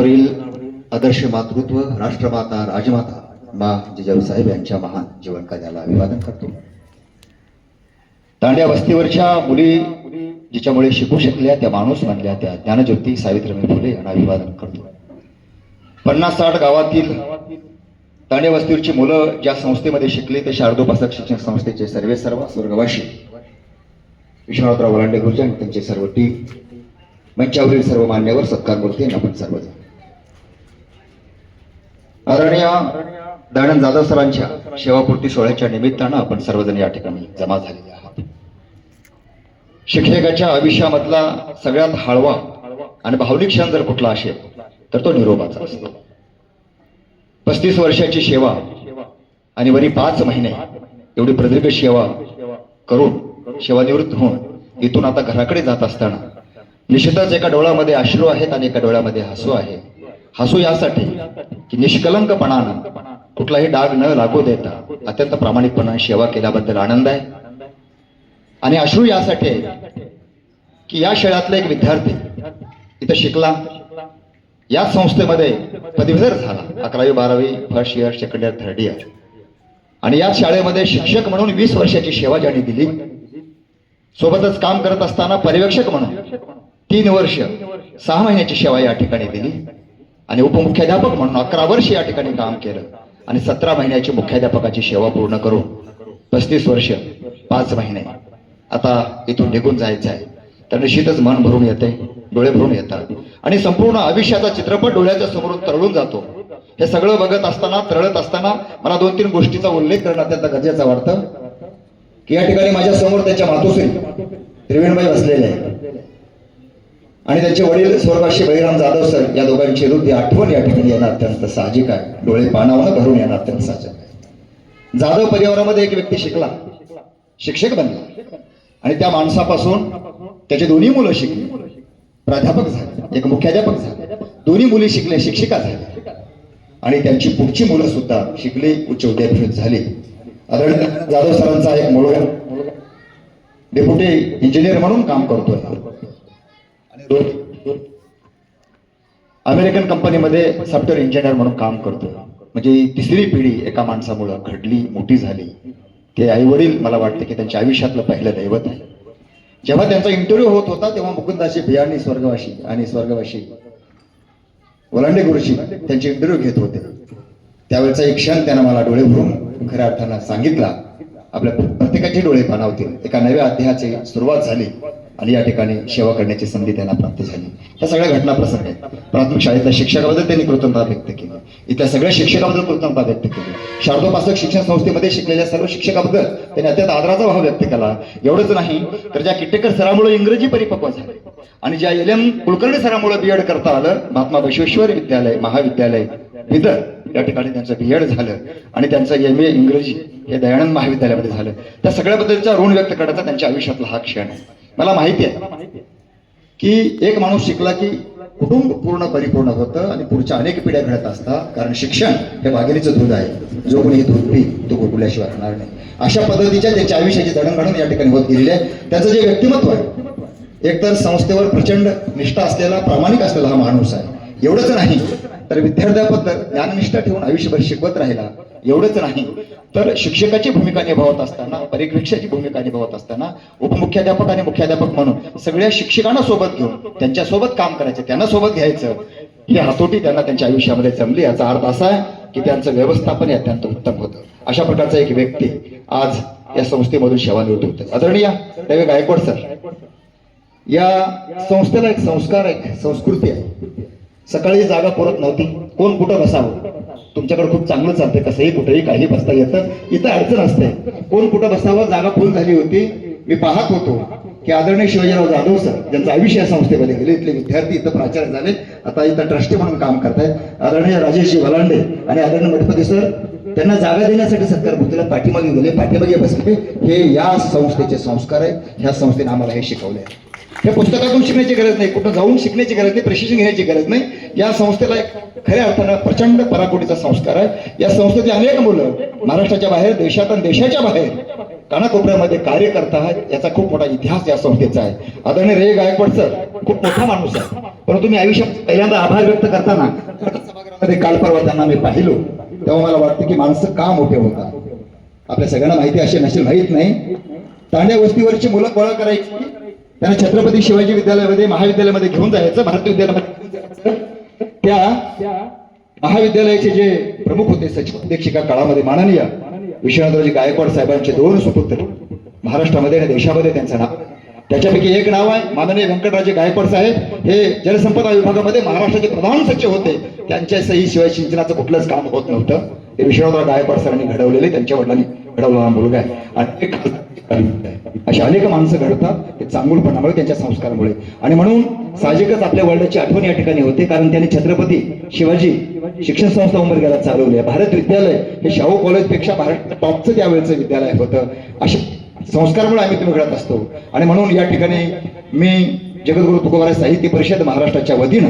पृथ्वीतलावरील आदर्श मातृत्व राष्ट्रमाता राजमाता मा जिजाऊ साहेब यांच्या महान जीवन कार्याला अभिवादन करतो. तांड्या वस्तीवरच्या मुली जिच्यामुळे शिकू शकल्या, त्या माणूस बनल्या, त्या ज्ञानज्योती सावित्रीबाई फुले यांना अभिवादन करतो. 50-60 गावातील तांड्या वस्तीवरची मुलं ज्या संस्थेमध्ये शिकली ते शारदोपासक शिक्षण संस्थेचे सर्व स्वर्गवासी विश्वनाथराव वलांडे गुरुजी आणि त्यांचे सर्व टीम, मंचावरील सर्व मान्यवर, सत्कार मूर्ती, आपण सर्वजण आदरणीय दयानंद जाधव सरांच्या सेवापूर्ती सोहळ्याच्या निमित्तानं आपण सर्वजण या ठिकाणी जमा झालेले आहात. शिक्षकाच्या आयुष्यामधला सगळ्यात हळवा आणि भावनिक क्षण जर कुठला असेल तर तो निरोपाचा असतो. 35 वर्षाची सेवा आणि वरी 5 महिने एवढी प्रदीर्घ सेवा करून सेवानिवृत्त होऊन इथून आता घराकडे जात असताना निश्चितच एका डोळ्यामध्ये अश्रू आहेत आणि एका डोळ्यामध्ये हसू आहे. हसू यासाठी की निष्कलंकपणानं कुठलाही डाग न लागू देता अत्यंत प्रामाणिकपणाने सेवा केल्याबद्दल आनंद आहे. आणि अश्रू यासाठी की या शाळेतला एक विद्यार्थी इथं शिकला, याच संस्थेमध्ये पदवीधर झाला, 11वी 12वी first year, second year, third year, आणि याच शाळेमध्ये शिक्षक म्हणून 20 वर्षाची सेवा ज्यांनी दिली. सोबतच काम करत असताना पर्यवेक्षक म्हणून 3 वर्ष 6 महिन्याची सेवा या ठिकाणी दिली आणि उपमुख्याध्यापक म्हणून 11 वर्ष या ठिकाणी काम केलं आणि 17 महिन्याची मुख्याध्यापकाची सेवा पूर्ण करून 35 वर्ष 5 महिने आता इथून निघून जायचं आहे. तर निश्चितच मन भरून येते, डोळे भरून येतात आणि संपूर्ण आयुष्याचा चित्रपट डोळ्याच्या समोरून तरळून जातो. हे सगळं बघत असताना, तरळत असताना मला 2-3 गोष्टीचा उल्लेख करणं अत्यंत गरजेचं वाटतं की या ठिकाणी माझ्या समोर त्यांच्या मातोश्री त्रिवेणबाई बसलेले आहे आणि त्यांचे वडील स्वर्गवासी बळीराम जाधव सर, या दोघांची हृदय आठवण या ठिकाणी येणं अत्यंत साहजिक आहे. डोळे पाणावनं भरून येणं अत्यंत साहजिक आहे. जाधव परिवारामध्ये एक व्यक्ती शिकला, शिक्षक बनला आणि त्या माणसापासून त्याची 2 मुलं शिकली, प्राध्यापक झाले, एक मुख्याध्यापक झाले, 2 मुली शिकल्या, शिक्षिका झाल्या आणि त्यांची पुढची मुलं सुद्धा शिकली, उच्च विद्यापीठ झाली. आदरणीय जाधव सरांचा एक मुलगा डेप्युटी इंजिनियर म्हणून काम करतोय आणि अमेरिकन कंपनीमध्ये सॉफ्टवेअर इंजिनियर म्हणून काम करतोय. म्हणजे 3री पिढी एका माणसामुळे घडली, मोठी झाली. ते आई वडील मला वाटतं की त्यांच्या आयुष्यातलं पहिलं दैवत आहे. जेव्हा त्यांचा इंटरव्ह्यू होत होता तेव्हा मुकुंदाशी बियाणी स्वर्गवासी वलांडे गुरुजी त्यांचे इंटरव्ह्यू घेत होते. त्यावेळेचा एक क्षण त्यांना मला डोळे भरून खऱ्या अर्थानं सांगितला, आपल्या प्रत्येकाचे डोळे पाणावतील. एका नव्या अध्यायाची सुरुवात झाली आणि या ठिकाणी सेवा करण्याची संधी त्यांना प्राप्त झाली. या सगळ्या घटना प्रसंग आहेत. प्राथमिक शाळेतल्या शिक्षकाबद्दल त्यांनी कृतज्ञता व्यक्त केली, इथल्या सगळ्या शिक्षकाबद्दल कृतज्ञता व्यक्त केली, शारदोपासक शिक्षण संस्थेमध्ये शिकलेल्या सर्व शिक्षकाबद्दल त्यांनी अत्यंत आदराचा भाव व्यक्त केला. एवढंच नाही तर ज्या किटेकर सरामुळे इंग्रजी परिपक्व झाले आणि ज्या LM कुलकर्णी सरामुळे BEd करता आलं, महात्मा बसवेश्वर विद्यालय महाविद्यालय बिदर या ठिकाणी त्यांचं BEd झालं आणि त्यांचं MA इंग्रजी हे दयानंद महाविद्यालयामध्ये झालं. त्या सगळ्याबद्दलचा ऋण व्यक्त करायचा त्यांच्या आयुष्यातला हा क्षण आहे. मला माहिती आहे की एक माणूस शिकला की कुटुंब पूर्ण परिपूर्ण होतं आणि पुढच्या अनेक पिढ्या घडत असतात. कारण शिक्षण हे वाघिणीचं दूध आहे, जो कोणी हे दूध पी तो गोकुल्याशिवाय राहणार नाही. अशा पद्धतीच्या त्यांच्या आयुष्याची जडणघडण या ठिकाणी होत गेलेली आहे. त्यांचं जे व्यक्तिमत्व आहे, एकतर संस्थेवर प्रचंड निष्ठा असलेला, प्रामाणिक असलेला हा माणूस आहे. एवढंच नाही तर विद्यार्थ्याबद्दल ज्ञाननिष्ठा ठेवून आयुष्यभर शिकवत राहिला. एवढंच नाही तर शिक्षकाची भूमिका निभावत असताना, परिप्रेक्षाची भूमिका निभावत असताना उपमुख्याध्यापक आणि मुख्याध्यापक म्हणून सगळ्या शिक्षकांना सोबत घेऊन त्यांच्यासोबत काम करायचं, त्यांना सोबत घ्यायचं, ही हातोटी त्यांना त्यांच्या आयुष्यामध्ये जमली. याचा अर्थ असा आहे की त्यांचं व्यवस्थापन अत्यंत उत्तम होतं. अशा प्रकारचा एक व्यक्ती आज या संस्थेमधून सेवानिवृत्त होते. आदरणीय रवी गायकवाड सर, या संस्थेला एक संस्कार, एक संस्कृती आहे. सकाळी जागा पुरत नव्हती, कोण कुठं बसावं. तुमच्याकडे खूप चांगलं चालतंय, कसंही कुठेही काही बसता येतं, इथं अडचण असते. कोण कुठं बसावं, जागा फुल झाली होती. मी पाहत होतो की आदरणीय शिवाजीराव जाधव सर ज्यांचं आयुष्य या संस्थेमध्ये गेले, इथले विद्यार्थी इथं प्राचार्य झाले, आता इथं ट्रस्टी म्हणून काम करतायत. आदरणीय राजेशजी वलांडे आणि आदरणीय मठपती सर त्यांना जागा देण्यासाठी सत्कारपूर्तीला पाठीमागे गेले, पाठीमागे बसले. हे या संस्थेचे संस्कार आहेत. ह्या संस्थेने आम्हाला हे शिकवले आहे. हे पुस्तकातून शिकण्याची गरज नाही, कुठं जाऊन शिकण्याची गरज नाही, प्रशिक्षण घेण्याची गरज नाही. या संस्थेला एक खऱ्या अर्थानं प्रचंड पराकोटीचा संस्कार आहे. या संस्थेची अनेक मुलं महाराष्ट्राच्या बाहेर, देशात आणि देशाच्या बाहेर कानाकोपऱ्यामध्ये कार्य करत आहेत. याचा खूप मोठा इतिहास या संस्थेचा आहे. आदरणीय रे गायकवाड सर खूप मोठा माणूस आहे, परंतु मी आयुष्यात पहिल्यांदा आभार व्यक्त करताना सभागृहामध्ये काल परवा त्यांना मी पाहिलो, तेव्हा मला वाटतं की माणसं का मोठे होतात. आपल्या सगळ्यांना माहिती अशी नसेल, माहीत नाही, तांड्या वस्तीवरची मुलं गोळा करायची, त्यांना छत्रपती शिवाजी विद्यालयामध्ये, महाविद्यालयामध्ये घेऊन जायचं, भारतीय विद्यालयामध्ये. त्या महाविद्यालयाचे जे प्रमुख होते, सचिव अध्यक्षिका काळामध्ये माननीय विश्वनाथरावजी गायकवाड साहेबांचे 2 सुपुत्र महाराष्ट्रामध्ये आणि देशामध्ये त्यांचं नाव. त्याच्यापैकी एक नाव आहे माननीय व्यंकटराजे गायकवाड साहेब. हे जलसंपदा विभागामध्ये महाराष्ट्राचे प्रधान सचिव होते. त्यांच्या सही शिवाय सिंचनाचं कुठलंच काम होत नव्हतं. ते विश्वनाथराव गायकवाड सरांनी घडवलेले, त्यांच्या वडिलांनी घडवलेला मुलगा आहे. आणि अशी अनेक माणसं घडतात ते चांगुलपणामुळे, त्यांच्या संस्कारामुळे. आणि म्हणून साहजिकच आपल्या वडिलांची आठवण या ठिकाणी होते, कारण त्यांनी छत्रपती शिवाजी शिक्षण संस्था उंबरग्याला चालवली आहे. भारत विद्यालय हे शाहू कॉलेजपेक्षा भारत टॉपचं त्यावेळेचं विद्यालय होतं. अशा संस्कारामुळे आम्ही तुम्ही घडत असतो. आणि म्हणून या ठिकाणी मी जगद्गुरु तुकोबाराय साहित्य परिषद महाराष्ट्राच्या वतीनं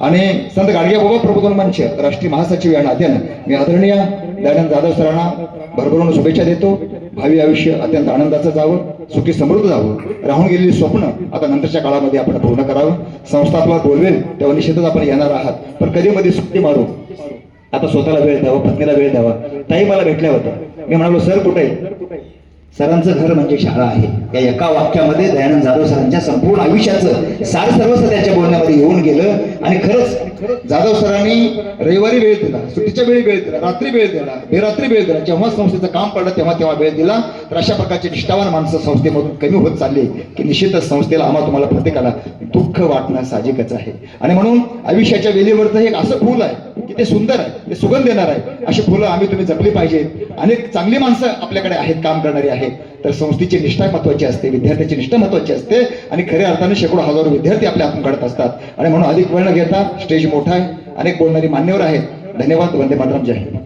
आणि संत गाडगेबाबा प्रबोधन मंच राष्ट्रीय महासचिव या नात्यानं मी आदरणीय दयानंद जाधव सरांना भरभरून शुभेच्छा देतो. भावी आयुष्य अत्यंत आनंदाचं जावं, सुखी समृद्ध जावं. राहून गेलेली स्वप्न आता नंतरच्या काळामध्ये आपण पूर्ण करावं. संस्था आपल्याला बोलवेल तेव्हा निश्चितच आपण येणार आहात, पण कधी मध्ये सुट्टी मारू. आता स्वतःला वेळ द्यावा, पत्नीला वेळ द्यावा. ताई मला भेटल्या होत्या, मी म्हणालो सर कुठे आहे? सरांचं घर म्हणजे शाळा आहे. या एका वाक्यामध्ये दयानंद जाधव सरांच्या संपूर्ण आयुष्याचं सार सर्वस्व त्यांच्या बोलण्यामध्ये येऊन गेलं. आणि खरंच जाधव सरांनी रविवारी वेळ दिला, सुट्टीच्या वेळी वेळ दिला, रात्री वेळ दिला, बेरात्री वेळ दिला. जेव्हा संस्थेचं काम पडलं तेव्हा वेळ दिला. तर अशा प्रकारचे निष्ठावान माणसं संस्थेमधून कमी होत चालली की निश्चितच संस्थेला आम्हा तुम्हाला प्रत्येकाला दुःख वाटणं साहजिकच आहे. आणि म्हणून आयुष्याच्या वेलीवरचं हे एक असं फुल आहे की ते सुंदर आहे, ते सुगंध देणार आहे. अशी फुलं आम्ही तुम्ही जपली पाहिजेत. अनेक चांगली माणसं आपल्याकडे आहेत, काम करणारी आहेत. तर संस्थेची निष्ठा महत्वाची असते, विद्यार्थ्याची निष्ठा महत्वाची असते. आणि खऱ्या अर्थाने शेकडो हजारो विद्यार्थी आपल्या हातून घडत असतात. आणि म्हणून अधिक वेळ न घेता, स्टेज मोठा आहे, अनेक बोलणारी मान्यवर आहेत. धन्यवाद. वंदे मातरम. जय हिंद.